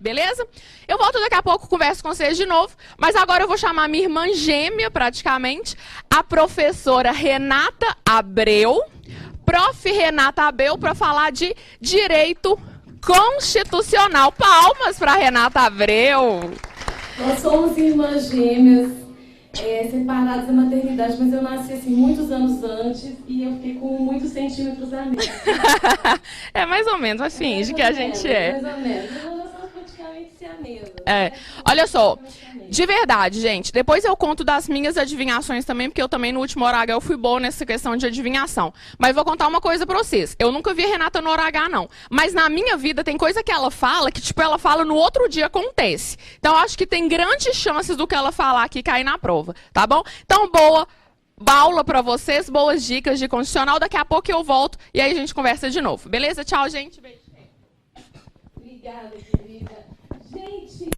Beleza? Eu volto daqui a pouco, converso com vocês de novo, mas agora eu vou chamar minha irmã gêmea, praticamente, a professora Renata Abreu, prof. Renata Abreu, para falar de direito constitucional. Palmas para Renata Abreu. Nós somos irmãs gêmeas, separadas da maternidade, mas eu nasci assim muitos anos antes e eu fiquei com muitos centímetros a menos. É mais ou menos, mas finge que a gente é. Mais ou menos. Nós somos praticamente siamesas. Olha só, de verdade, gente, depois eu conto das minhas adivinhações também, porque eu também no último hora H eu fui boa nessa questão de adivinhação. Mas vou contar uma coisa pra vocês. Eu nunca vi a Renata no hora H, não. Mas na minha vida tem coisa que ela fala, que tipo, ela fala no outro dia acontece. Então eu acho que tem grandes chances do que ela falar aqui cair na prova, tá bom? Então, boa aula pra vocês, boas dicas de constitucional. Daqui a pouco eu volto e aí a gente conversa de novo. Beleza? Tchau, gente. Beijo. Obrigada, querida. Gente,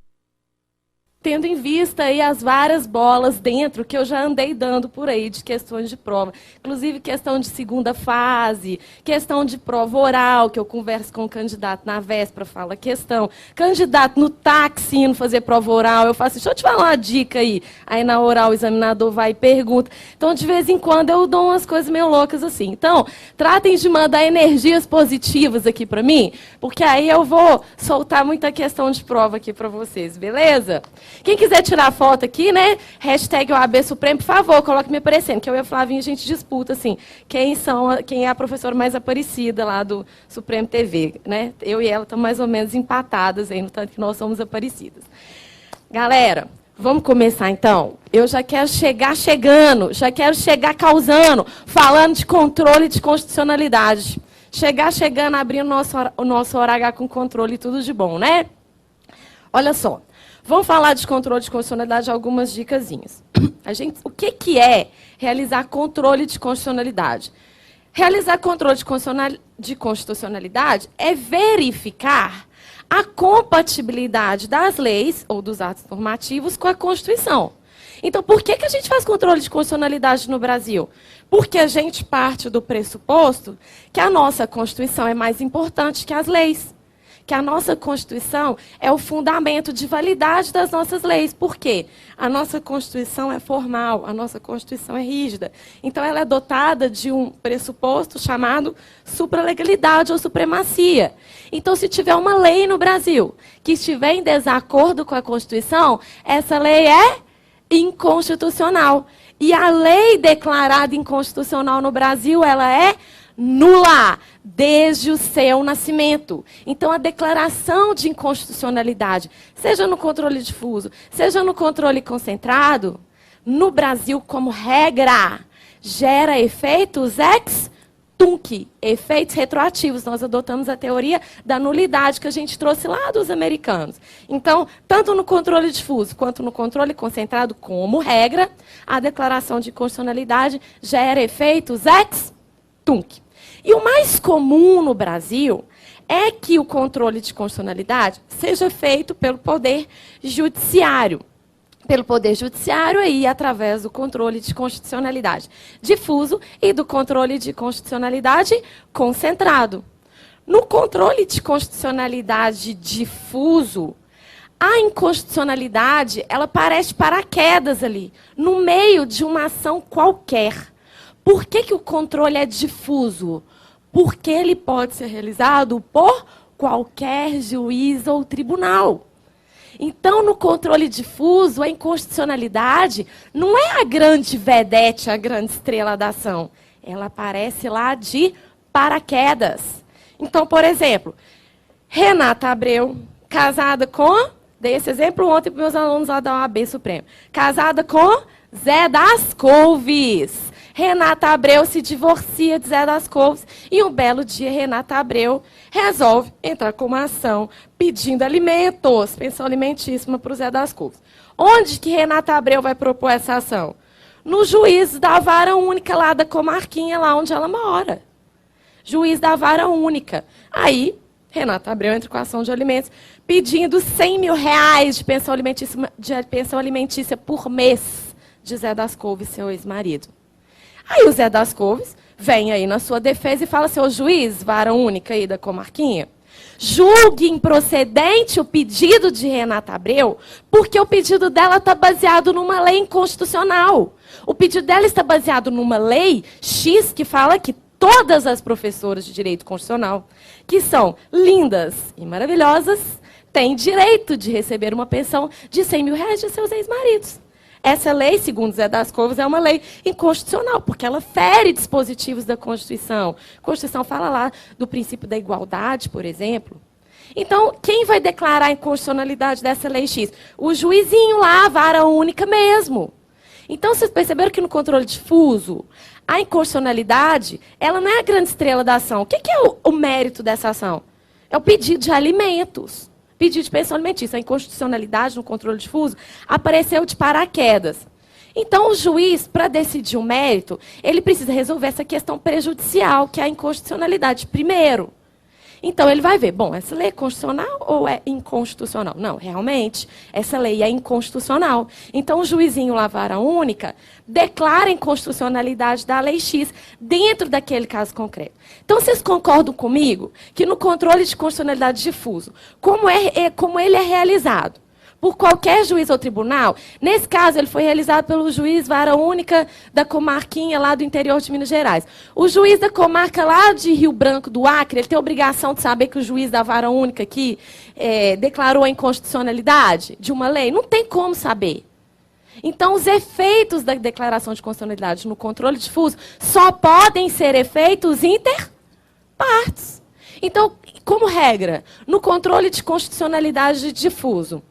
tendo em vista aí as várias bolas dentro que eu já andei dando por aí de questões de prova, inclusive questão de segunda fase, questão de prova oral, que eu converso com o candidato na véspera, fala questão, candidato no táxi indo fazer prova oral, eu faço assim, deixa eu te falar uma dica aí na oral o examinador vai e pergunta. Então, de vez em quando, eu dou umas coisas meio loucas assim. Então, tratem de mandar energias positivas aqui para mim, porque aí eu vou soltar muita questão de prova aqui para vocês, beleza? Quem quiser tirar foto aqui, né? Hashtag OAB Supremo, por favor, coloque me aparecendo, que eu e a Flavinha a gente disputa, assim, quem é a professora mais aparecida lá do Supremo TV, né? Eu e ela estamos mais ou menos empatadas aí, no tanto que nós somos aparecidas. Galera, vamos começar então? Eu já quero chegar chegando, já quero chegar causando, falando de controle de constitucionalidade. Chegar chegando, abrindo o nosso hora H com controle e tudo de bom, né? Olha só. Vamos falar de controle de constitucionalidade, algumas dicasinhas. O que é realizar controle de constitucionalidade? Realizar controle de constitucionalidade é verificar a compatibilidade das leis ou dos atos normativos com a Constituição. Então, por que a gente faz controle de constitucionalidade no Brasil? Porque a gente parte do pressuposto que a nossa Constituição é mais importante que as leis. Que a nossa Constituição é o fundamento de validade das nossas leis. Por quê? A nossa Constituição é formal, a nossa Constituição é rígida. Então, ela é dotada de um pressuposto chamado supralegalidade ou supremacia. Então, se tiver uma lei no Brasil que estiver em desacordo com a Constituição, essa lei é inconstitucional. E a lei declarada inconstitucional no Brasil, ela é nula desde o seu nascimento. Então, a declaração de inconstitucionalidade, seja no controle difuso, seja no controle concentrado, no Brasil, como regra, gera efeitos ex tunc, efeitos retroativos. Nós adotamos a teoria da nulidade que a gente trouxe lá dos americanos. Então, tanto no controle difuso quanto no controle concentrado, como regra, a declaração de inconstitucionalidade gera efeitos ex tunc. E o mais comum no Brasil é que o controle de constitucionalidade seja feito pelo Poder Judiciário. Pelo Poder Judiciário aí, através do controle de constitucionalidade difuso e do controle de constitucionalidade concentrado. No controle de constitucionalidade difuso, a inconstitucionalidade, ela parece paraquedas ali, no meio de uma ação qualquer. Por que o controle é difuso? Porque ele pode ser realizado por qualquer juiz ou tribunal. Então, no controle difuso, a inconstitucionalidade não é a grande vedete, a grande estrela da ação. Ela aparece lá de paraquedas. Então, por exemplo, Renata Abreu, casada com... Dei esse exemplo ontem para meus alunos lá da OAB Supremo. Casada com Zé das Couves. Renata Abreu se divorcia de Zé das Couves e um belo dia Renata Abreu resolve entrar com uma ação pedindo alimentos, pensão alimentíssima para o Zé das Couves. Onde que Renata Abreu vai propor essa ação? No juiz da vara única lá da comarquinha, lá onde ela mora. Juiz da vara única. Aí, Renata Abreu entra com a ação de alimentos pedindo R$100 mil de pensão alimentícia por mês de Zé das Couves, seu ex-marido. Aí o Zé das Couves vem aí na sua defesa e fala, seu juiz, vara única aí da comarquinha, Julgue improcedente o pedido de Renata Abreu, porque o pedido dela está baseado numa lei inconstitucional. O pedido dela está baseado numa lei X que fala que todas as professoras de direito constitucional, que são lindas e maravilhosas, têm direito de receber uma pensão de R$100.000 de seus ex-maridos. Essa lei, segundo Zé das Covas, é uma lei inconstitucional, porque ela fere dispositivos da Constituição. A Constituição fala lá do princípio da igualdade, por exemplo. Então, quem vai declarar a inconstitucionalidade dessa lei X? O juizinho lá, a vara única mesmo. Então, vocês perceberam que no controle difuso, a inconstitucionalidade, ela não é a grande estrela da ação. O que é o mérito dessa ação? É o pedido de alimentos. Pedido de pensão alimentícia. A inconstitucionalidade no controle difuso apareceu de paraquedas. Então, o juiz, para decidir o mérito, ele precisa resolver essa questão prejudicial, que é a inconstitucionalidade, primeiro. Então, ele vai ver, bom, essa lei é constitucional ou é inconstitucional? Não, realmente, essa lei é inconstitucional. Então, o juizinho lá, vara única, declara a inconstitucionalidade da lei X dentro daquele caso concreto. Então, vocês concordam comigo que no controle de constitucionalidade difuso, como ele é realizado? Por qualquer juiz ou tribunal. Nesse caso, ele foi realizado pelo juiz vara única da comarquinha lá do interior de Minas Gerais. O juiz da comarca lá de Rio Branco do Acre, ele tem a obrigação de saber que o juiz da vara única aqui declarou a inconstitucionalidade de uma lei? Não tem como saber. Então, os efeitos da declaração de constitucionalidade no controle difuso só podem ser efeitos interpartes. Então, como regra, no controle de constitucionalidade difuso,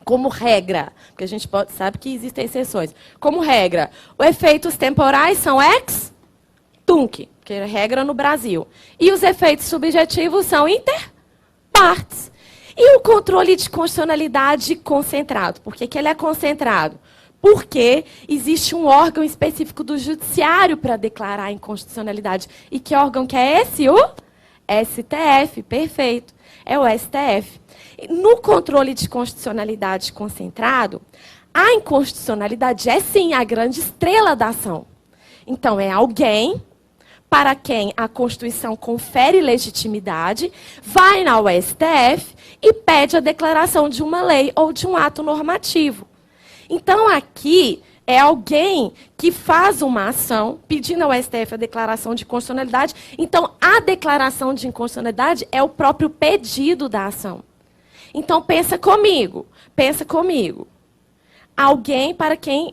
como regra, porque a gente sabe que existem exceções. Como regra, os efeitos temporais são ex tunc, que é regra no Brasil. E os efeitos subjetivos são interpartes. E o controle de constitucionalidade concentrado? Por que ele é concentrado? Porque existe um órgão específico do judiciário para declarar a inconstitucionalidade. E que órgão que é esse? O STF, perfeito. É o STF. No controle de constitucionalidade concentrado, a inconstitucionalidade é, sim, a grande estrela da ação. Então, é alguém para quem a Constituição confere legitimidade, vai na STF e pede a declaração de uma lei ou de um ato normativo. Então, aqui é alguém que faz uma ação pedindo ao STF a declaração de constitucionalidade. Então, a declaração de inconstitucionalidade é o próprio pedido da ação. Então, pensa comigo. Alguém para quem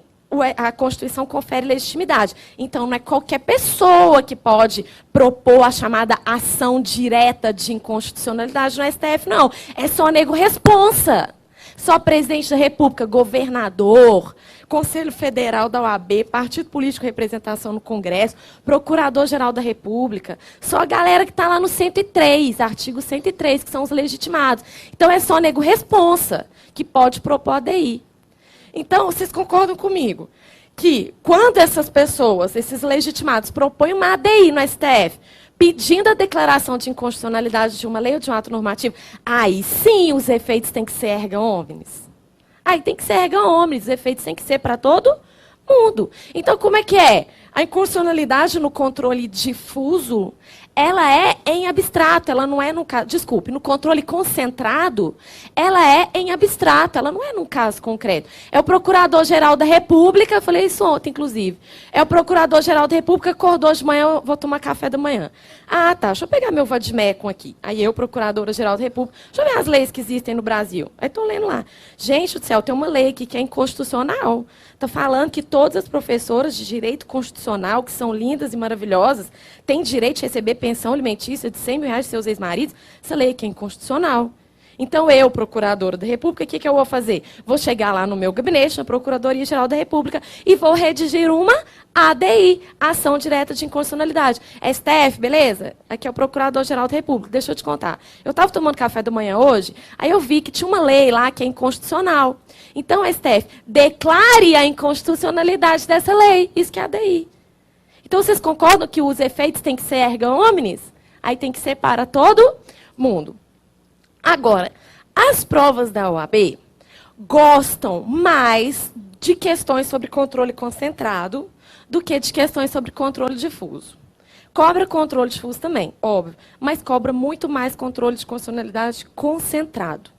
a Constituição confere legitimidade. Então, não é qualquer pessoa que pode propor a chamada ação direta de inconstitucionalidade no STF, não. É só nego responsa. Só presidente da República, governador, Conselho Federal da OAB, partido político representação no Congresso, Procurador-Geral da República. Só a galera que está lá no 103, artigo 103, que são os legitimados. Então, é só nego responsa que pode propor a DI. Então, vocês concordam comigo que quando essas pessoas, esses legitimados, propõem uma ADI no STF, pedindo a declaração de inconstitucionalidade de uma lei ou de um ato normativo, aí sim os efeitos têm que ser erga omnes. Aí tem que ser erga omnes, os efeitos têm que ser para todo mundo. Então, como é que é? A inconstitucionalidade no controle difuso, ela é em abstrato, ela não é no caso, desculpe, no controle concentrado, ela é em abstrato, ela não é num caso concreto. É o Procurador-Geral da República, eu falei isso ontem, inclusive. É o Procurador-Geral da República, acordou de manhã, eu vou tomar café da manhã. Ah, tá, deixa eu pegar meu vademecum aqui. Aí eu, Procuradora-Geral da República, deixa eu ver as leis que existem no Brasil. Aí estou lendo lá. Gente do céu, tem uma lei aqui que é inconstitucional. Está falando que todas as professoras de direito constitucional, que são lindas e maravilhosas, têm direito de receber pensão alimentícia de R$100.000 de seus ex-maridos. Essa lei aqui é inconstitucional. Então, eu, Procuradora da República, o que eu vou fazer? Vou chegar lá no meu gabinete, na Procuradoria-Geral da República, e vou redigir uma ADI, Ação Direta de Inconstitucionalidade. STF, beleza? Aqui é o Procurador-Geral da República. Deixa eu te contar. Eu estava tomando café da manhã hoje, aí eu vi que tinha uma lei lá que é inconstitucional. Então, STF, declare a inconstitucionalidade dessa lei. Isso que é ADI. Então, vocês concordam que os efeitos têm que ser erga omnes? Aí tem que ser para todo mundo. Agora, as provas da OAB gostam mais de questões sobre controle concentrado do que de questões sobre controle difuso. Cobra controle difuso também, óbvio, mas cobra muito mais controle de constitucionalidade concentrado.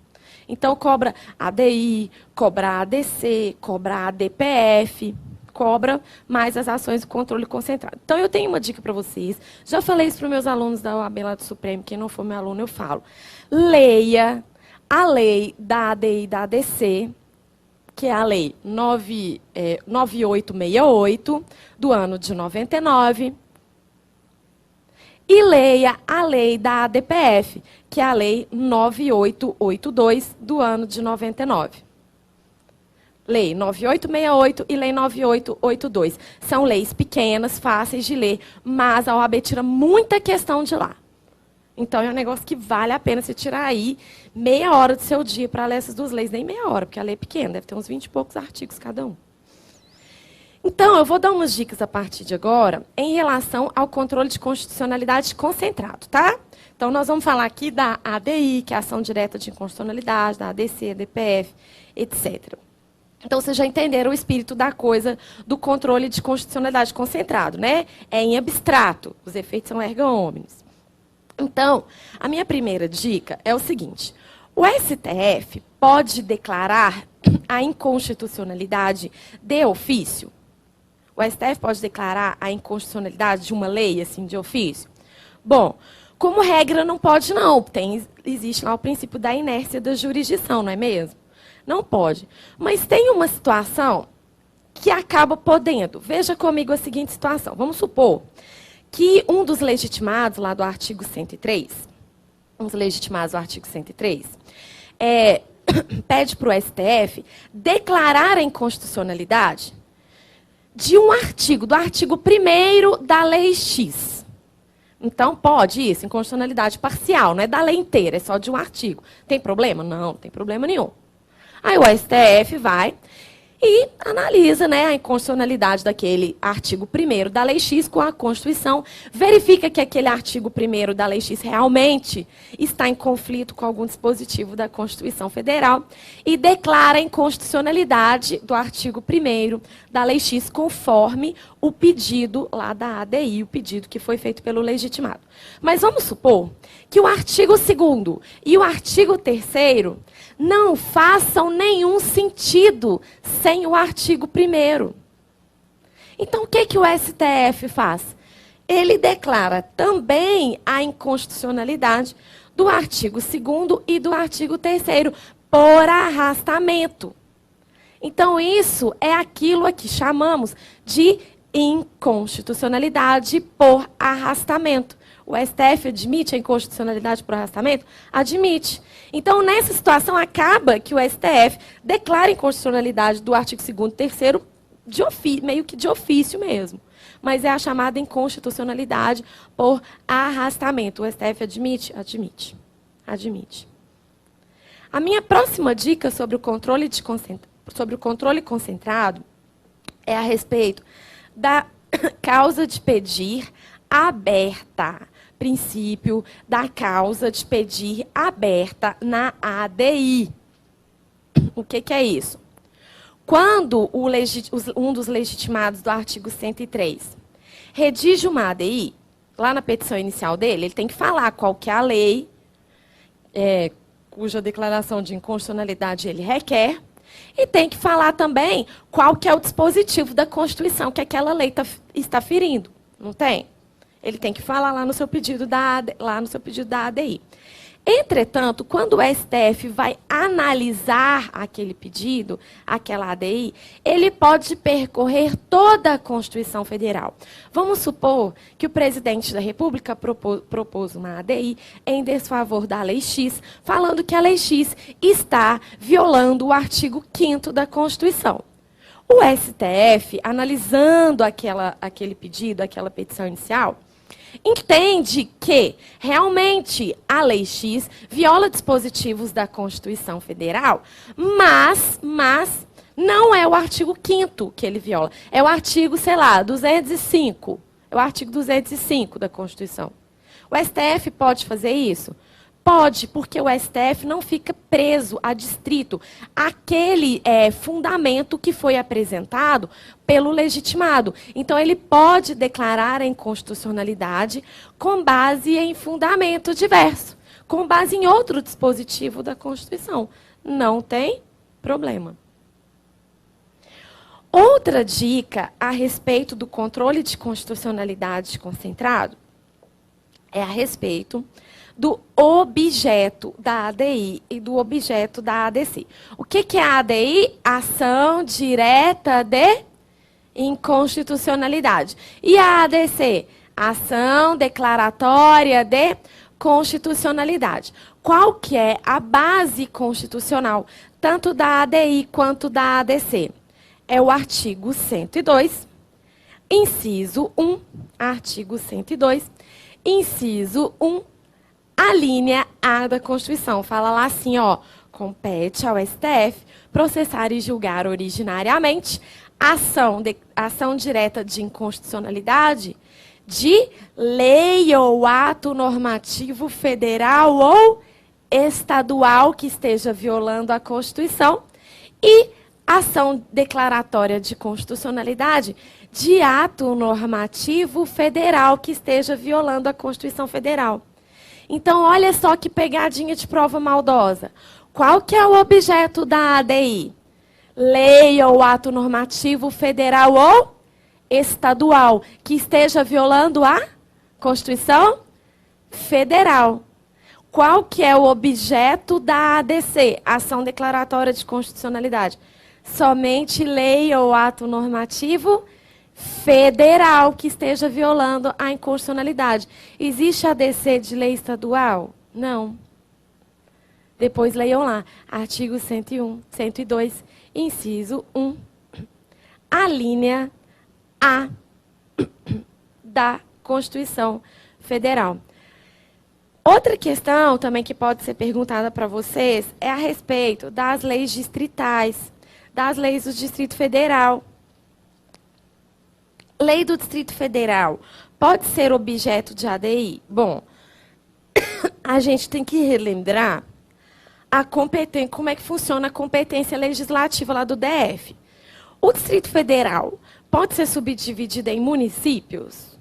Então, cobra ADI, cobra ADC, cobra ADPF, cobra mais as ações de controle concentrado. Então, eu tenho uma dica para vocês. Já falei isso para os meus alunos da OAB lá do Supremo, quem não for meu aluno, eu falo. Leia a lei da ADI e da ADC, que é a lei 9868, do ano de 99, e leia a lei da ADPF, que é a lei 9882, do ano de 99. Lei 9868 e lei 9882. São leis pequenas, fáceis de ler, mas a OAB tira muita questão de lá. Então, é um negócio que vale a pena você tirar aí meia hora do seu dia para ler essas duas leis. Nem meia hora, porque a lei é pequena, deve ter uns 20 e poucos artigos cada um. Então, eu vou dar umas dicas a partir de agora em relação ao controle de constitucionalidade concentrado, tá? Então, nós vamos falar aqui da ADI, que é a ação direta de inconstitucionalidade, da ADC, ADPF, etc. Então, vocês já entenderam o espírito da coisa do controle de constitucionalidade concentrado, né? É em abstrato, os efeitos são erga omnes. Então, a minha primeira dica é o seguinte: o STF pode declarar a inconstitucionalidade de ofício? O STF pode declarar a inconstitucionalidade de uma lei, assim, de ofício? Bom, como regra, não pode, não. Existe lá o princípio da inércia da jurisdição, não é mesmo? Não pode. Mas tem uma situação que acaba podendo. Veja comigo a seguinte situação. Vamos supor que um dos legitimados, lá do artigo 103, pede para o STF declarar a inconstitucionalidade de um artigo, do artigo 1º da Lei X. Então, pode isso, inconstitucionalidade parcial, não é da lei inteira, é só de um artigo. Tem problema? Não, não tem problema nenhum. Aí o STF vai e analisa, né, a inconstitucionalidade daquele artigo 1º da Lei X com a Constituição, verifica que aquele artigo 1º da Lei X realmente está em conflito com algum dispositivo da Constituição Federal e declara a inconstitucionalidade do artigo 1º da Lei X conforme o pedido lá da ADI, o pedido que foi feito pelo legitimado. Mas vamos supor que o artigo 2º e o artigo 3º não façam nenhum sentido sem o artigo 1º. Então, o que o STF faz? Ele declara também a inconstitucionalidade do artigo 2º e do artigo 3º por arrastamento. Então, isso é aquilo que chamamos de inconstitucionalidade por arrastamento. O STF admite a inconstitucionalidade por arrastamento? Admite. Então, nessa situação, acaba que o STF declara a inconstitucionalidade do artigo 2º e 3º meio que de ofício mesmo. Mas é a chamada inconstitucionalidade por arrastamento. O STF admite? Admite. Admite. A minha próxima dica sobre o controle concentrado é a respeito da causa de pedir aberta. Princípio da causa de pedir aberta na ADI. O que é isso? Quando um dos legitimados do artigo 103 redige uma ADI, lá na petição inicial dele, ele tem que falar qual que é a lei, cuja declaração de inconstitucionalidade ele requer, e tem que falar também qual que é o dispositivo da Constituição que aquela lei está ferindo. Não tem? Ele tem que falar lá no seu pedido da ADI. Entretanto, quando o STF vai analisar aquele pedido, aquela ADI, ele pode percorrer toda a Constituição Federal. Vamos supor que o presidente da República propôs uma ADI em desfavor da Lei X, falando que a Lei X está violando o artigo 5º da Constituição. O STF, analisando aquele pedido, aquela petição inicial, entende que realmente a Lei X viola dispositivos da Constituição Federal, mas não é o artigo 5º que ele viola. É o artigo, 205. É o artigo 205 da Constituição. O STF pode fazer isso? Pode, porque o STF não fica preso a distrito, aquele fundamento que foi apresentado pelo legitimado. Então, ele pode declarar a inconstitucionalidade com base em fundamento diverso, com base em outro dispositivo da Constituição. Não tem problema. Outra dica a respeito do controle de constitucionalidade concentrado é a respeito do objeto da ADI e do objeto da ADC. O que é a ADI? Ação direta de inconstitucionalidade. E a ADC? Ação declaratória de constitucionalidade. Qual que é a base constitucional, tanto da ADI quanto da ADC? É o artigo 102, inciso 1, artigo 102, inciso 1, a linha A da Constituição. Fala lá assim, ó, compete ao STF processar e julgar originariamente ação direta de inconstitucionalidade de lei ou ato normativo federal ou estadual que esteja violando a Constituição e ação declaratória de constitucionalidade de ato normativo federal que esteja violando a Constituição Federal. Então, olha só que pegadinha de prova maldosa. Qual que é o objeto da ADI? Lei ou ato normativo federal ou estadual que esteja violando a Constituição Federal. Qual que é o objeto da ADC? Ação declaratória de constitucionalidade. Somente lei ou ato normativo federal que esteja violando a inconstitucionalidade. Existe ADC de lei estadual? Não. Depois leiam lá, artigo 101, 102, inciso 1, a linha A da Constituição Federal. Outra questão também que pode ser perguntada para vocês é a respeito das leis distritais, das leis do Distrito Federal. Lei do Distrito Federal pode ser objeto de ADI? Bom, a gente tem que relembrar como é que funciona a competência legislativa lá do DF. O Distrito Federal pode ser subdividido em municípios?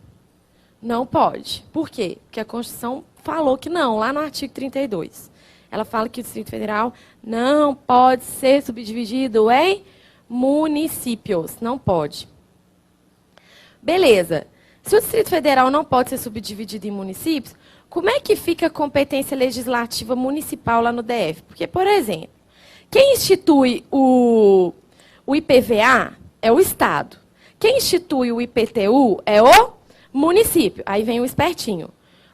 Não pode. Por quê? Porque a Constituição falou que não, lá no artigo 32. Ela fala que o Distrito Federal não pode ser subdividido em municípios. Não pode. Beleza. Se o Distrito Federal não pode ser subdividido em municípios, como é que fica a competência legislativa municipal lá no DF? Porque, por exemplo, quem institui o IPVA é o Estado. Quem institui o IPTU é o município. Aí vem o espertinho.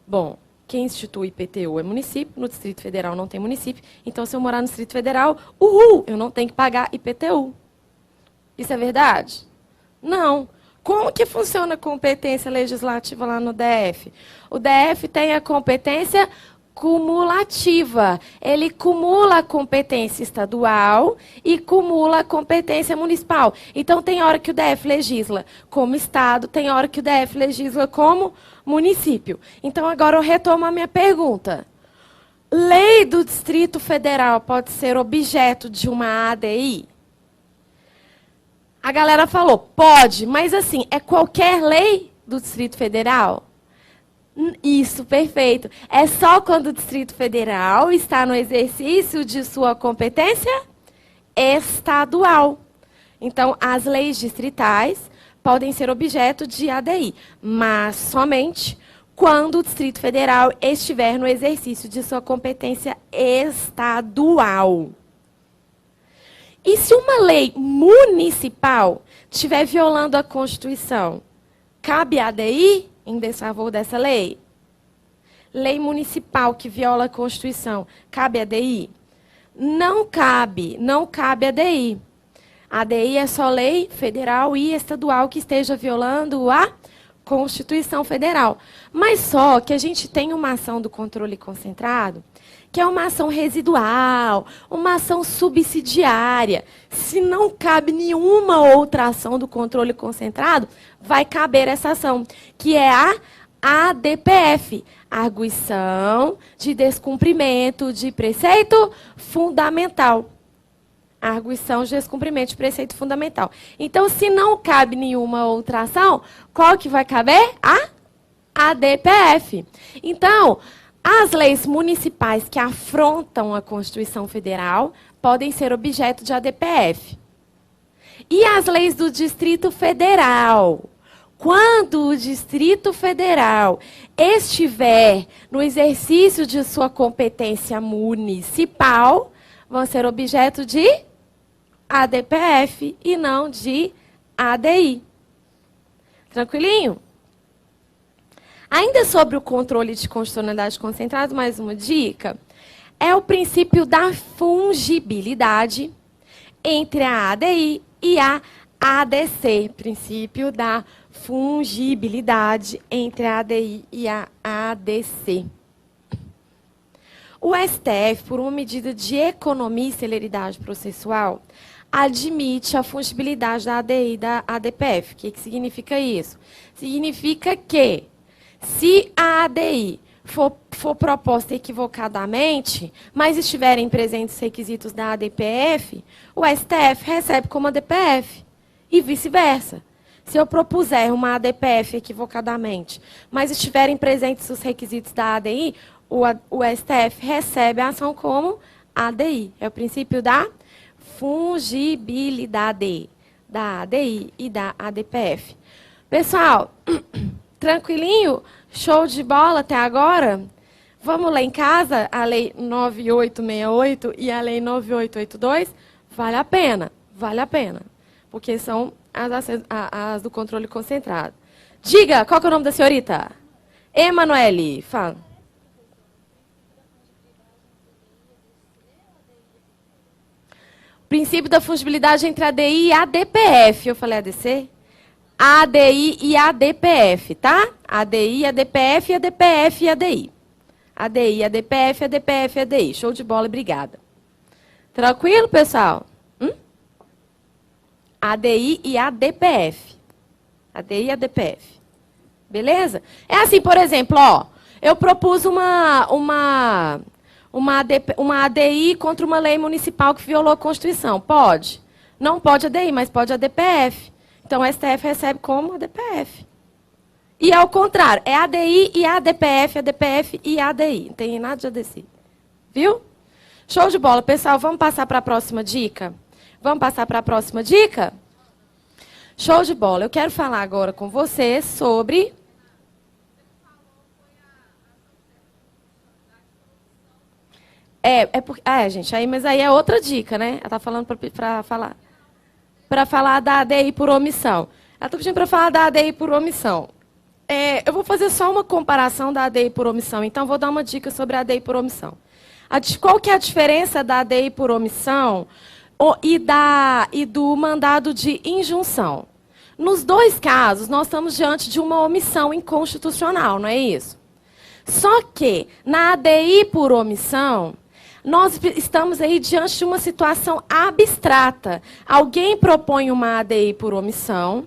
Bom, quem institui o IPTU é município, no Distrito Federal não tem município. Então, se eu morar no Distrito Federal, eu não tenho que pagar IPTU. Isso é verdade? Não. Como que funciona a competência legislativa lá no DF? O DF tem a competência cumulativa. Ele cumula a competência estadual e cumula a competência municipal. Então, tem hora que o DF legisla como Estado, tem hora que o DF legisla como município. Então, agora eu retomo a minha pergunta. Lei do Distrito Federal pode ser objeto de uma ADI? A galera falou, pode, mas assim, é qualquer lei do Distrito Federal? Isso, perfeito. É só quando o Distrito Federal está no exercício de sua competência estadual. Então, as leis distritais podem ser objeto de ADI, mas somente quando o Distrito Federal estiver no exercício de sua competência estadual. E se uma lei municipal estiver violando a Constituição, cabe ADI em desfavor dessa lei? Lei municipal que viola a Constituição, cabe ADI? Não cabe ADI. ADI é só lei federal e estadual que esteja violando a Constituição Federal. Mas só que a gente tem uma ação do controle concentrado, que é uma ação residual, uma ação subsidiária. Se não cabe nenhuma outra ação do controle concentrado, vai caber essa ação, que é a ADPF, Arguição de descumprimento de preceito fundamental. Arguição de descumprimento de preceito fundamental. Então, se não cabe nenhuma outra ação, qual que vai caber? A ADPF. Então, as leis municipais que afrontam a Constituição Federal podem ser objeto de ADPF. E as leis do Distrito Federal? Quando o Distrito Federal estiver no exercício de sua competência municipal, vão ser objeto de ADPF e não de ADI. Tranquilinho? Ainda sobre o controle de constitucionalidade concentrado, mais uma dica, é o princípio da fungibilidade entre a ADI e a ADC. Princípio da fungibilidade entre a ADI e a ADC. O STF, por uma medida de economia e celeridade processual, admite a fungibilidade da ADI e da ADPF. O que significa isso? Significa que, se a ADI for proposta equivocadamente, mas estiverem presentes os requisitos da ADPF, o STF recebe como ADPF. E vice-versa. Se eu propuser uma ADPF equivocadamente, mas estiverem presentes os requisitos da ADI, o STF recebe a ação como ADI. É o princípio da fungibilidade da ADI e da ADPF. Pessoal, tranquilinho? Show de bola até agora? Vamos lá em casa, a Lei 9868 e a Lei 9882? Vale a pena, porque são as do controle concentrado. Diga, qual que é o nome da senhorita? Emanuele, fala. Princípio da fungibilidade entre ADI e ADPF. Eu falei ADC? ADI e ADPF, tá? ADI, ADPF, ADPF e ADI. ADI, ADPF, ADPF e ADI. Show de bola, obrigada. Tranquilo, pessoal? ADI e ADPF. ADI e ADPF. Beleza? É assim, por exemplo, ó, eu propus uma ADI contra uma lei municipal que violou a Constituição. Pode? Não pode ADI, mas pode ADPF. Então, o STF recebe como ADPF. E ao contrário, é ADI e ADPF, ADPF e ADI. Não tem nada de ADC. Viu? Show de bola. Pessoal, vamos passar para a próxima dica? Vamos passar para a próxima dica? Show de bola. Eu quero falar agora com vocês sobre... gente, mas aí é outra dica, né? Ela está falando para falar da ADI por omissão. Ela está pedindo para falar da ADI por omissão. Eu vou fazer só uma comparação da ADI por omissão, então vou dar uma dica sobre a ADI por omissão. Qual que é a diferença da ADI por omissão e do mandado de injunção? Nos dois casos, nós estamos diante de uma omissão inconstitucional, não é isso? Só que, na ADI por omissão, nós estamos aí diante de uma situação abstrata. Alguém propõe uma ADI por omissão,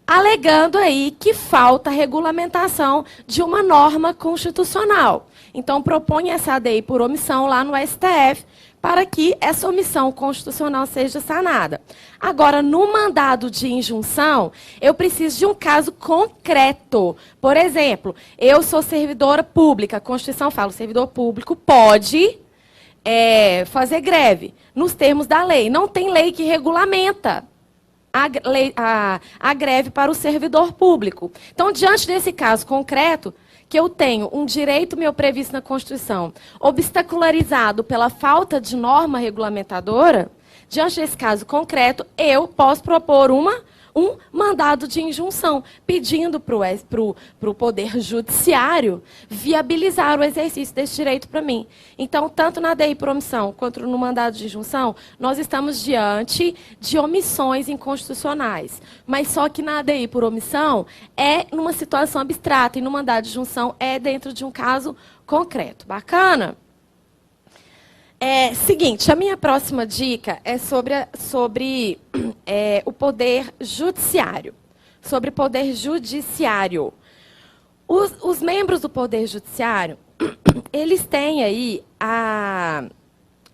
alegando aí que falta regulamentação de uma norma constitucional. Então, propõe essa ADI por omissão lá no STF para que essa omissão constitucional seja sanada. Agora, no mandado de injunção, eu preciso de um caso concreto. Por exemplo, eu sou servidora pública. A Constituição fala, o servidor público pode fazer greve, nos termos da lei. Não tem lei que regulamenta a greve para o servidor público. Então, diante desse caso concreto, que eu tenho um direito meu previsto na Constituição, obstacularizado pela falta de norma regulamentadora, diante desse caso concreto, eu posso propor um mandado de injunção, pedindo para o Poder Judiciário viabilizar o exercício desse direito para mim. Então, tanto na ADI por omissão quanto no mandado de injunção, nós estamos diante de omissões inconstitucionais. Mas só que na ADI por omissão é numa situação abstrata e no mandado de injunção é dentro de um caso concreto. Bacana? Seguinte, a minha próxima dica é sobre o Poder Judiciário. Sobre Poder Judiciário. Os membros do Poder Judiciário, eles têm aí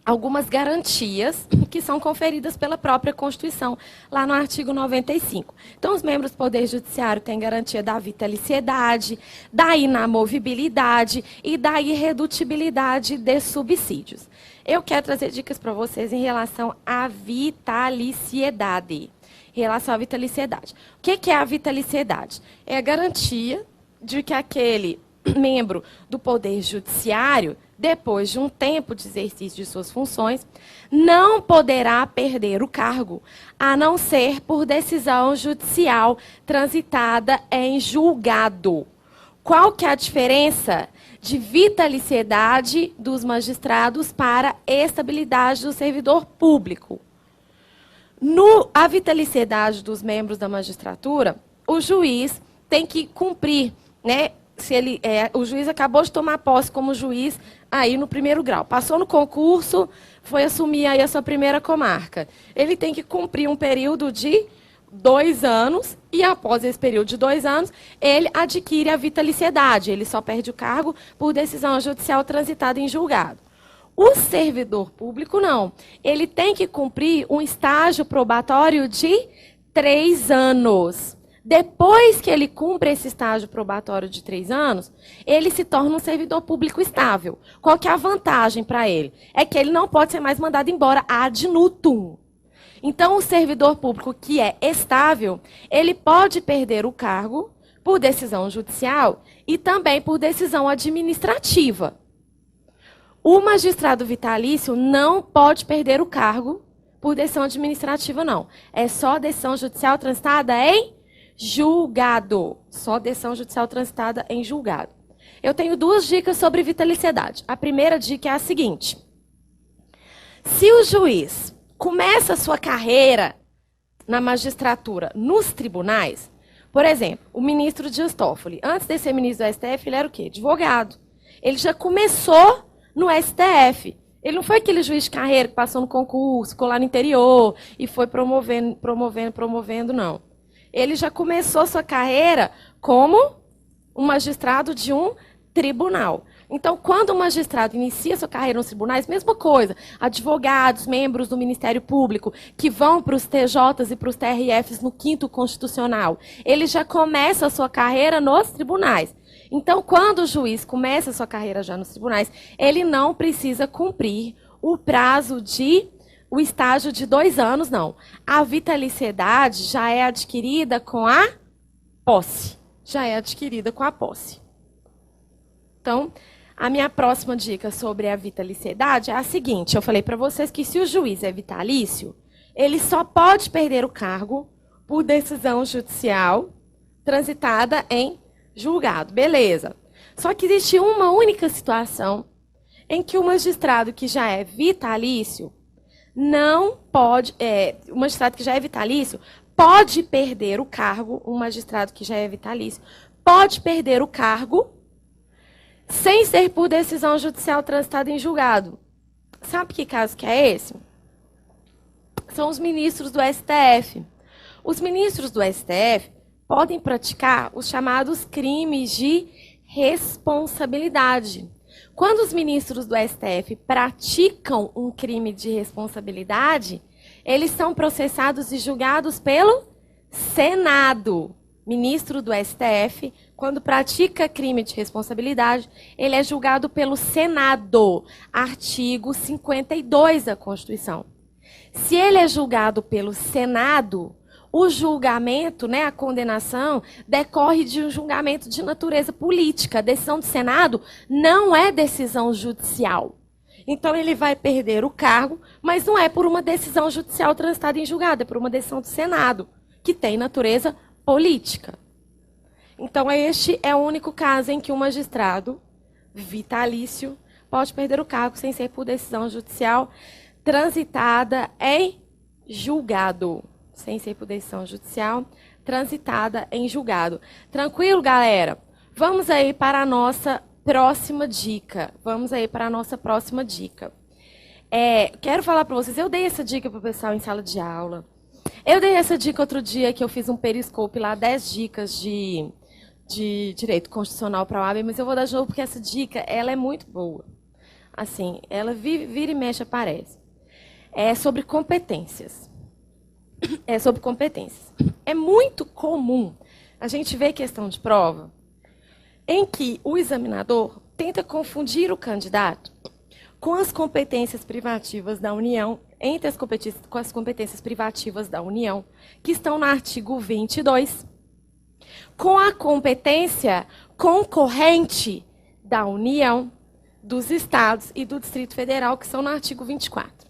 algumas garantias que são conferidas pela própria Constituição, lá no artigo 95. Então, os membros do Poder Judiciário têm garantia da vitaliciedade, da inamovibilidade e da irredutibilidade de subsídios. Eu quero trazer dicas para vocês em relação à vitaliciedade. Em relação à vitaliciedade. O que é a vitaliciedade? É a garantia de que aquele membro do Poder Judiciário, depois de um tempo de exercício de suas funções, não poderá perder o cargo, a não ser por decisão judicial transitada em julgado. Qual que é a diferença de vitaliciedade dos magistrados para estabilidade do servidor público? A vitaliciedade dos membros da magistratura, o juiz tem que cumprir, né? O juiz acabou de tomar posse como juiz aí no primeiro grau, passou no concurso, foi assumir aí a sua primeira comarca. Ele tem que cumprir um período de 2 anos e, após esse período de 2 anos, ele adquire a vitaliciedade. Ele só perde o cargo por decisão judicial transitada em julgado. O servidor público, não. Ele tem que cumprir um estágio probatório de 3 anos. Depois que ele cumpre esse estágio probatório de 3 anos, ele se torna um servidor público estável. Qual que é a vantagem para ele? É que ele não pode ser mais mandado embora ad nutum. Então, o servidor público que é estável, ele pode perder o cargo por decisão judicial e também por decisão administrativa. O magistrado vitalício não pode perder o cargo por decisão administrativa, não. É só decisão judicial transitada em julgado. Só decisão judicial transitada em julgado. Eu tenho 2 dicas sobre vitaliciedade. A primeira dica é a seguinte. Se o juiz começa a sua carreira na magistratura nos tribunais, por exemplo, o ministro Dias Toffoli, antes de ser ministro do STF, ele era o quê? Advogado. Ele já começou no STF. Ele não foi aquele juiz de carreira que passou no concurso, ficou lá no interior e foi promovendo, não. Ele já começou sua carreira como um magistrado de um tribunal. Então, quando o magistrado inicia sua carreira nos tribunais, mesma coisa. Advogados, membros do Ministério Público, que vão para os TJs e para os TRFs no 5º Constitucional, ele já começa a sua carreira nos tribunais. Então, quando o juiz começa a sua carreira já nos tribunais, ele não precisa cumprir o prazo o estágio de 2 anos, não. A vitaliciedade já é adquirida com a posse. Já é adquirida com a posse. Então, a minha próxima dica sobre a vitaliciedade é a seguinte. Eu falei para vocês que se o juiz é vitalício, ele só pode perder o cargo por decisão judicial transitada em julgado. Beleza. Só que existe uma única situação em que o magistrado que já é vitalício não pode, o magistrado que já é vitalício pode perder o cargo, um magistrado que já é vitalício pode perder o cargo sem ser por decisão judicial transitada em julgado. Sabe que caso que é esse? São os ministros do STF. Os ministros do STF podem praticar os chamados crimes de responsabilidade. Quando os ministros do STF praticam um crime de responsabilidade, eles são processados e julgados pelo Senado. Ministro do STF, quando pratica crime de responsabilidade, ele é julgado pelo Senado, artigo 52 da Constituição. Se ele é julgado pelo Senado, o julgamento, né, a condenação, decorre de um julgamento de natureza política. A decisão do Senado não é decisão judicial. Então, ele vai perder o cargo, mas não é por uma decisão judicial transitada em julgado, é por uma decisão do Senado, que tem natureza política. Então, este é o único caso em que um magistrado vitalício pode perder o cargo sem ser por decisão judicial transitada em julgado. Sem ser por decisão judicial transitada em julgado. Tranquilo, galera? Vamos aí para a nossa próxima dica. Quero falar para vocês, eu dei essa dica para o pessoal em sala de aula. Eu dei essa dica outro dia que eu fiz um periscope lá, 10 dicas de de direito constitucional para a OAB, mas eu vou dar de novo porque essa dica ela é muito boa. Assim, ela vira e mexe aparece. É sobre competências. É sobre competências. É muito comum a gente ver questão de prova em que o examinador tenta confundir o candidato com as competências privativas da União, com as competências privativas da União, que estão no artigo 22, com a competência concorrente da União, dos Estados e do Distrito Federal, que são no artigo 24.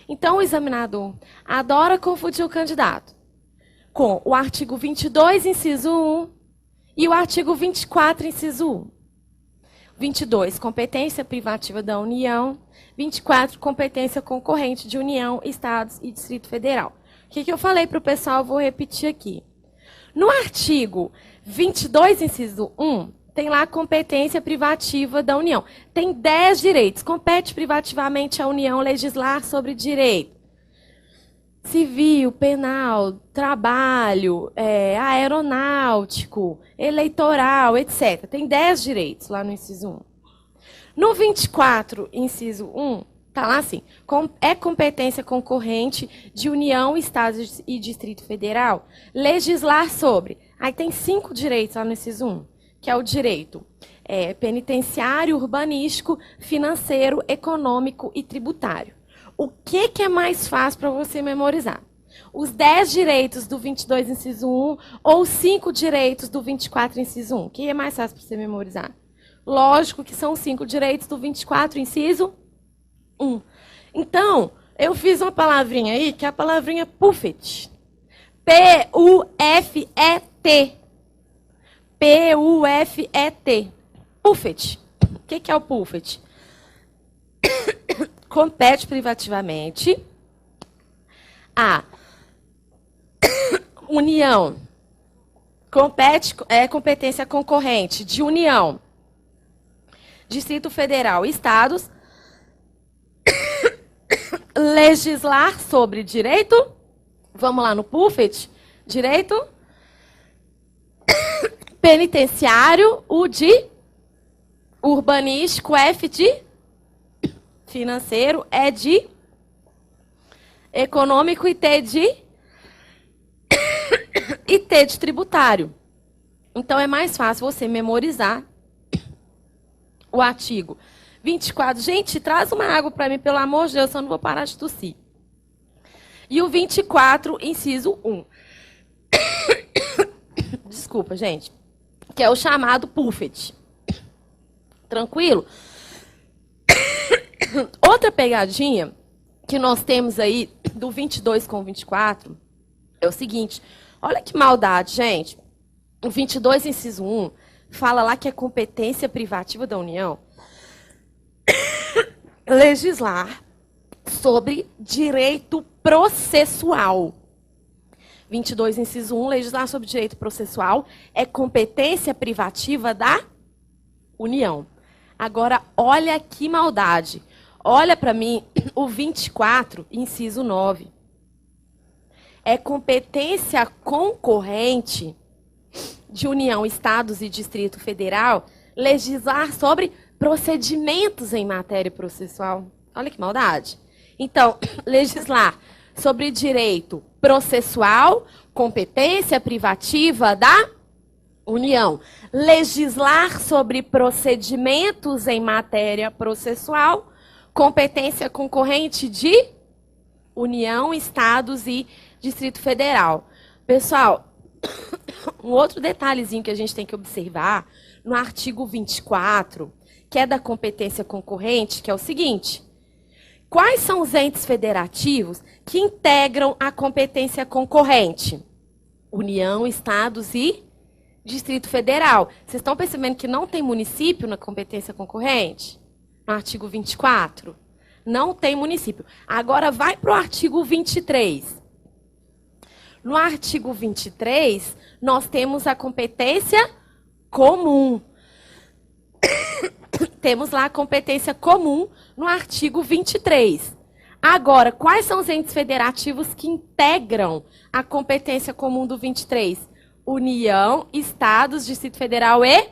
Então, o examinador adora confundir o candidato com o artigo 22, inciso 1, e o artigo 24, inciso 1. 22, competência privativa da União. 24, competência concorrente de União, Estados e Distrito Federal. O que eu falei para o pessoal, eu vou repetir aqui. No artigo 22, inciso 1, tem lá a competência privativa da União. Tem 10 direitos. Compete privativamente à União legislar sobre direito civil, penal, trabalho, aeronáutico, eleitoral, etc. Tem 10 direitos lá no inciso 1. No 24, inciso 1, está lá assim, é competência concorrente de União, Estados e Distrito Federal legislar sobre. Aí tem 5 direitos lá no inciso 1, que é o direito penitenciário, urbanístico, financeiro, econômico e tributário. O que é mais fácil para você memorizar? Os 10 direitos do 22, inciso 1, ou os 5 direitos do 24, inciso 1? O que é mais fácil para você memorizar? Lógico que são 5 direitos do 24, inciso 1. Então, eu fiz uma palavrinha aí, que é a palavrinha PUFET. P-U-F-E-T. P-U-F-E-T. PUFET. O que é o PUFET? Compete privativamente a União. Competência concorrente de União, Distrito Federal e Estados legislar sobre direito. Vamos lá no PUFET. Direito penitenciário, U de urbanístico, F de financeiro, E de econômico e T de tributário. Então, é mais fácil você memorizar o artigo 24. Gente, traz uma água para mim, pelo amor de Deus, eu não vou parar de tossir. E o 24, inciso 1. Desculpa, gente. Que é o chamado PUFET. Tranquilo? Outra pegadinha que nós temos aí do 22 com o 24 é o seguinte. Olha que maldade, gente. O 22, inciso 1, fala lá que é competência privativa da União legislar sobre direito processual. 22, inciso 1, legislar sobre direito processual é competência privativa da União. Agora, olha que maldade. Olha para mim o 24, inciso 9. É competência concorrente de União, Estados e Distrito Federal legislar sobre procedimentos em matéria processual. Olha que maldade. Então, legislar sobre direito processual, competência privativa da União. Legislar sobre procedimentos em matéria processual, competência concorrente de União, Estados e Distrito Federal. Pessoal, um outro detalhezinho que a gente tem que observar no artigo 24, que é da competência concorrente, que é o seguinte: quais são os entes federativos que integram a competência concorrente? União, Estados e Distrito Federal. Vocês estão percebendo que não tem município na competência concorrente? No artigo 24? Não tem município. Agora vai para o artigo 23. No artigo 23, nós temos a competência comum. Temos lá a competência comum no artigo 23. Agora, quais são os entes federativos que integram a competência comum do 23? União, Estados, Distrito Federal e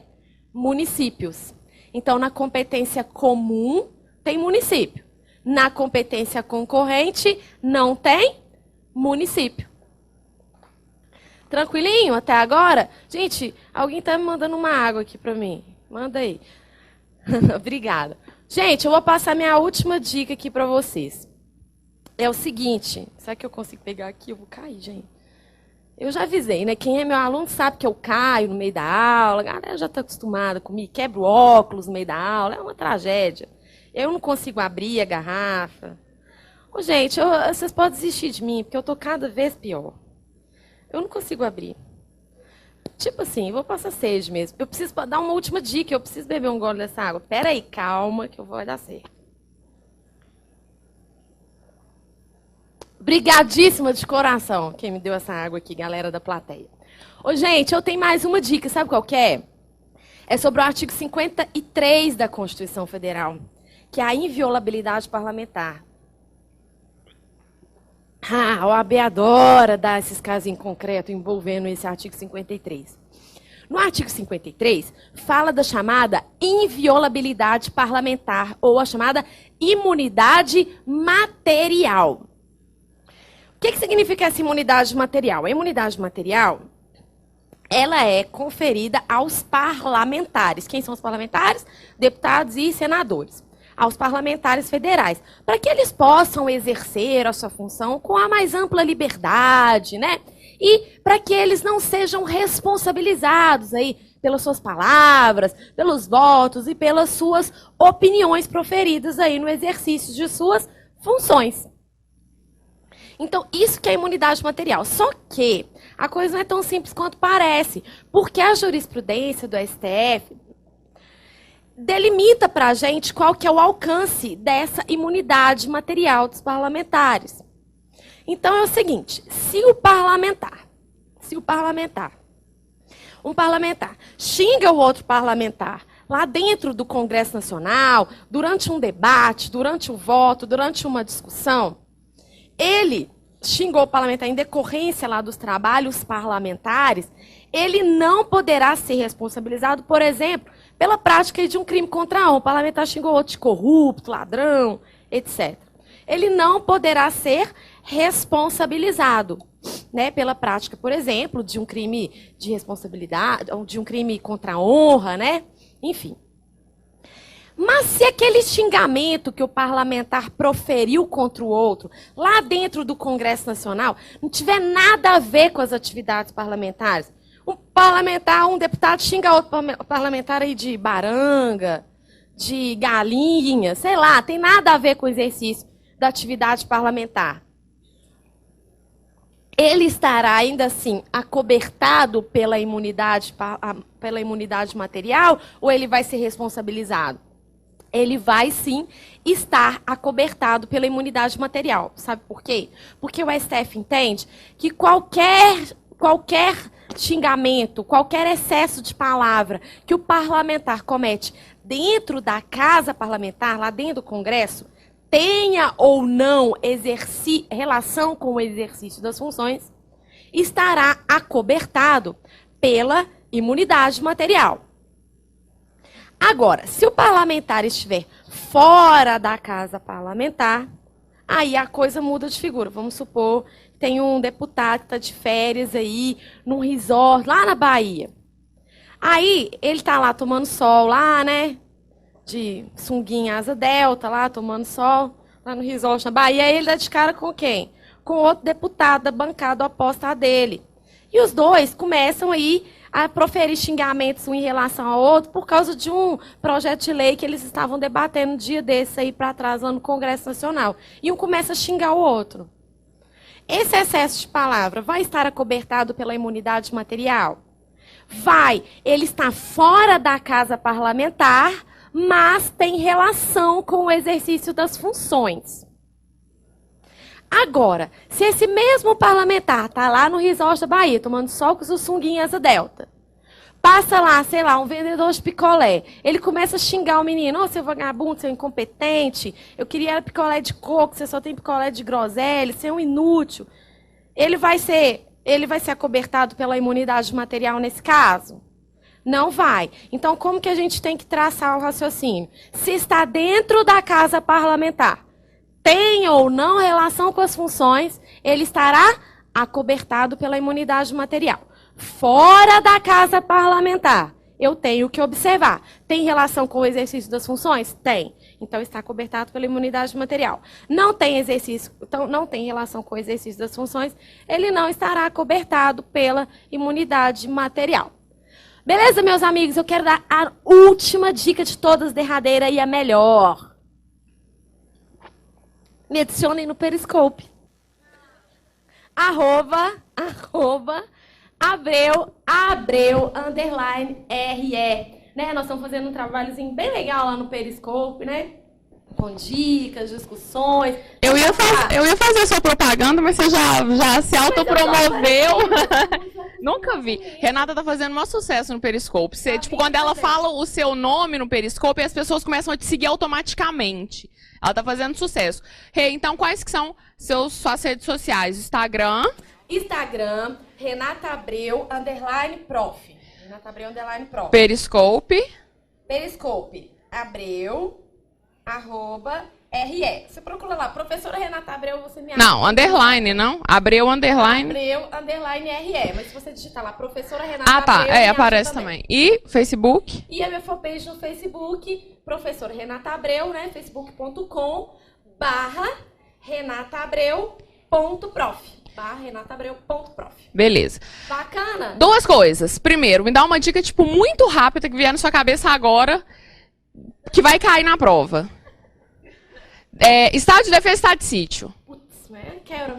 municípios. Então, na competência comum, tem município. Na competência concorrente, não tem município. Tranquilinho até agora? Gente, alguém está me mandando uma água aqui para mim. Manda aí. Obrigada. Gente, eu vou passar minha última dica aqui para vocês. É o seguinte, será que eu consigo pegar aqui? Eu vou cair, gente. Eu já avisei, né? Quem é meu aluno sabe que eu caio no meio da aula. A galera já está acostumada comigo. Quebro óculos no meio da aula. É uma tragédia. Eu não consigo abrir a garrafa. Ô, gente, vocês podem desistir de mim, porque eu estou cada vez pior. Eu não consigo abrir. Tipo assim, vou passar sede mesmo. Eu preciso dar uma última dica. Eu preciso beber um gole dessa água. Pera aí, calma, que eu vou dar certo. Obrigadíssima de coração quem me deu essa água aqui, galera da plateia. Ô, gente, eu tenho mais uma dica. Sabe qual que é? É sobre o artigo 53 da Constituição Federal, que é a inviolabilidade parlamentar. A OAB adora dar esses casos em concreto envolvendo esse artigo 53. No artigo 53, fala da chamada inviolabilidade parlamentar, ou a chamada imunidade material. O que significa essa imunidade material? A imunidade material, ela é conferida aos parlamentares. Quem são os parlamentares? Deputados e senadores. Aos parlamentares federais, para que eles possam exercer a sua função com a mais ampla liberdade, né? E para que eles não sejam responsabilizados aí pelas suas palavras, pelos votos e pelas suas opiniões proferidas aí no exercício de suas funções. Então, isso que é imunidade material. Só que a coisa não é tão simples quanto parece, porque a jurisprudência do STF delimita para a gente qual que é o alcance dessa imunidade material dos parlamentares. Então, é o seguinte, um parlamentar xinga o outro parlamentar lá dentro do Congresso Nacional, durante um debate, durante um voto, durante uma discussão, ele xingou o parlamentar em decorrência lá dos trabalhos parlamentares, ele não poderá ser responsabilizado, por exemplo, pela prática de um crime contra a honra. O parlamentar xingou outro de corrupto, ladrão, etc. Ele não poderá ser responsabilizado, né, pela prática, por exemplo, de um crime de responsabilidade, ou de um crime contra a honra, né? Enfim. Mas se aquele xingamento que o parlamentar proferiu contra o outro, lá dentro do Congresso Nacional, não tiver nada a ver com as atividades parlamentares, um parlamentar, um deputado xinga outro parlamentar aí de baranga, de galinha, sei lá, tem nada a ver com o exercício da atividade parlamentar. Ele estará ainda assim acobertado pela imunidade material ou ele vai ser responsabilizado? Ele vai, sim, estar acobertado pela imunidade material. Sabe por quê? Porque o STF entende que qualquer xingamento, qualquer excesso de palavra que o parlamentar comete dentro da casa parlamentar, lá dentro do Congresso, tenha ou não relação com o exercício das funções, estará acobertado pela imunidade material. Agora, se o parlamentar estiver fora da casa parlamentar, aí a coisa muda de figura. Vamos supor que tem um deputado que está de férias aí, num resort, lá na Bahia. Aí, ele está lá tomando sol, lá, né? De sunguinha asa delta, lá tomando sol, lá no resort na Bahia. Aí ele dá de cara com quem? Com outro deputado da bancada oposta a dele. E os dois começam aí a proferir xingamentos um em relação ao outro por causa de um projeto de lei que eles estavam debatendo um dia desse aí para trás lá no Congresso Nacional. E um começa a xingar o outro. Esse excesso de palavra vai estar acobertado pela imunidade material? Vai. Ele está fora da casa parlamentar, mas tem relação com o exercício das funções. Agora, se esse mesmo parlamentar está lá no resort da Bahia, tomando sol com os sunguinhas asa delta, passa lá, sei lá, um vendedor de picolé, ele começa a xingar o menino, ô, seu vagabundo, seu incompetente, eu queria picolé de coco, você só tem picolé de groselha, você é um inútil. Ele vai ser ele vai ser acobertado pela imunidade material nesse caso? Não vai. Então, como que a gente tem que traçar o raciocínio? Se está dentro da casa parlamentar, tem ou não relação com as funções, ele estará acobertado pela imunidade material. Fora da casa parlamentar, eu tenho que observar. Tem relação com o exercício das funções? Tem. Então, está acobertado pela imunidade material. Não tem exercício, então, não tem relação com o exercício das funções, ele não estará acobertado pela imunidade material. Beleza, meus amigos? Eu quero dar a última dica de todas, derradeira e a melhor. Me adicionem no Periscope. Abreu, underline, RE. Né? Nós estamos fazendo um trabalhozinho bem legal lá no Periscope, né? Com dicas, discussões. Eu ia fazer a sua propaganda, mas você já se autopromoveu. Nunca vi. Renata tá fazendo o maior sucesso no Periscope. Você, tipo, quando ela fala o seu nome no Periscope, as pessoas começam a te seguir automaticamente. Ela tá fazendo sucesso. Então, quais que são suas redes sociais? Instagram, Renata Abreu, underline, prof. Renata Abreu, underline, prof. Periscope, Abreu, @RE. Você procura lá, professora Renata Abreu, você me acha. Não, underline, não? Abreu, underline. Abreu, underline, RE. Mas se você digitar lá, professora Renata Abreu, tá. Aparece também. E Facebook? E a minha fanpage no Facebook, professora Renata Abreu, né? facebook.com/renataabreu.prof. /renataabreu.prof. Beleza. Bacana. 2 coisas. Primeiro, me dá uma dica, tipo, muito rápida que vier na sua cabeça agora, que vai cair na prova. Estado de defesa, estado de sítio. Putz,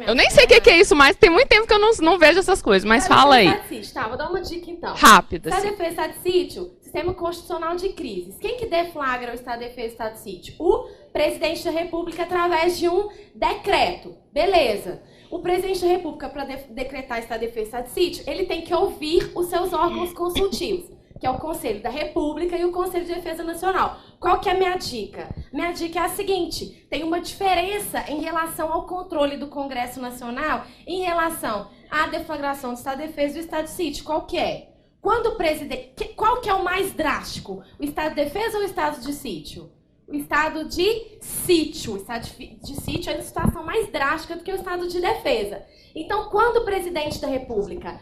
eu nem sei o que é isso, mas tem muito tempo que eu não vejo essas coisas, mas fala aí. Tá, vou dar uma dica então. Rápida. Estado de defesa, estado de sítio, sistema constitucional de crises. Quem que deflagra o estado de defesa, estado de sítio? O presidente da República através de um decreto. Beleza. O presidente da República, para decretar estado de defesa, estado de sítio, ele tem que ouvir os seus órgãos consultivos, que é o Conselho da República e o Conselho de Defesa Nacional. Qual que é a minha dica? Minha dica é a seguinte: tem uma diferença em relação ao controle do Congresso Nacional em relação à deflagração do estado de defesa e do estado de sítio. Qual que é? Quando o presidente... Qual que é o mais drástico? O estado de defesa ou o estado de sítio? O estado de sítio. O estado de sítio é uma situação mais drástica do que o estado de defesa. Então, quando o presidente da República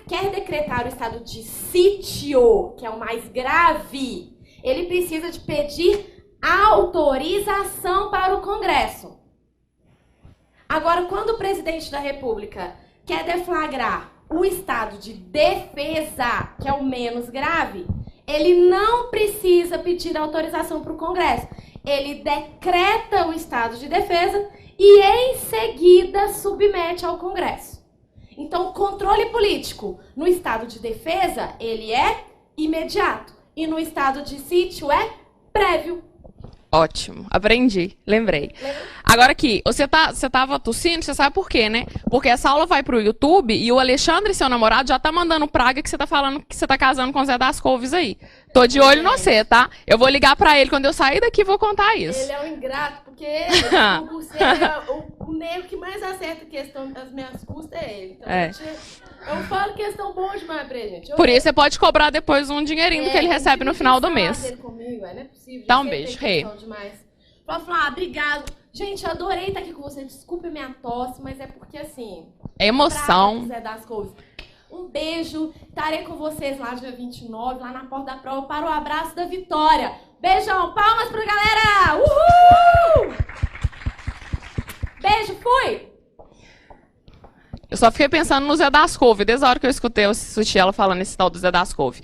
quer decretar o estado de sítio, que é o mais grave, ele precisa de pedir autorização para o Congresso. Agora, quando o presidente da República quer deflagrar o estado de defesa, que é o menos grave, ele não precisa pedir autorização para o Congresso. Ele decreta o estado de defesa e, em seguida, submete ao Congresso. Então, o controle político no estado de defesa, ele é imediato. E no estado de sítio é prévio. Ótimo, aprendi, lembrei. Agora aqui, você tava tossindo, você sabe por quê, né? Porque essa aula vai pro YouTube e o Alexandre, seu namorado, já tá mandando praga que você tá falando que você tá casando com o Zé das Couves aí. Tô de olho no você, tá? Eu vou ligar pra ele quando eu sair daqui e vou contar isso. Ele é um ingrato, porque o nego que mais acerta questão das minhas custas é ele. Então, eu falo questão boa demais pra ele, gente. Por isso você pode cobrar depois um dinheirinho do que ele recebe no final do mês. Comigo, não é possível. Dá um beijo, Rê. Pode falar, obrigado. Gente, adorei estar aqui com você. Desculpe a minha tosse, mas é porque assim... É emoção. Zé das Couves. Um beijo. Estarei com vocês lá dia 29, lá na porta da prova, para o abraço da vitória. Beijão. Palmas pra galera. Uhul! Beijo, fui! Eu só fiquei pensando no Zé das Couves, desde a hora que eu escutei, eu assisti ela falando esse tal do Zé das Couves.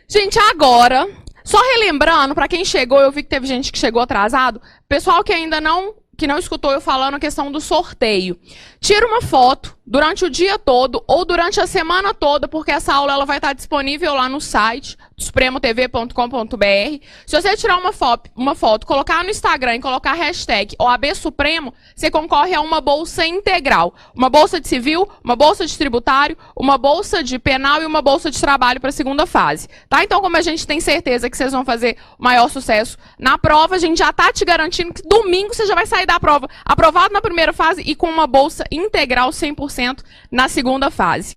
Gente, agora, só relembrando, pra quem chegou, eu vi que teve gente que chegou atrasado, pessoal que ainda não escutou eu falando a questão do sorteio. Tira uma foto durante o dia todo ou durante a semana toda, porque essa aula ela vai estar disponível lá no site supremotv.com.br. Se você tirar uma foto, colocar no Instagram e colocar hashtag OAB Supremo, você concorre a uma bolsa integral. Uma bolsa de civil, uma bolsa de tributário, uma bolsa de penal e uma bolsa de trabalho para a segunda fase. Tá? Então, como a gente tem certeza que vocês vão fazer o maior sucesso na prova, a gente já está te garantindo que domingo você já vai sair da prova aprovado na primeira fase e com uma bolsa integral 100% na segunda fase.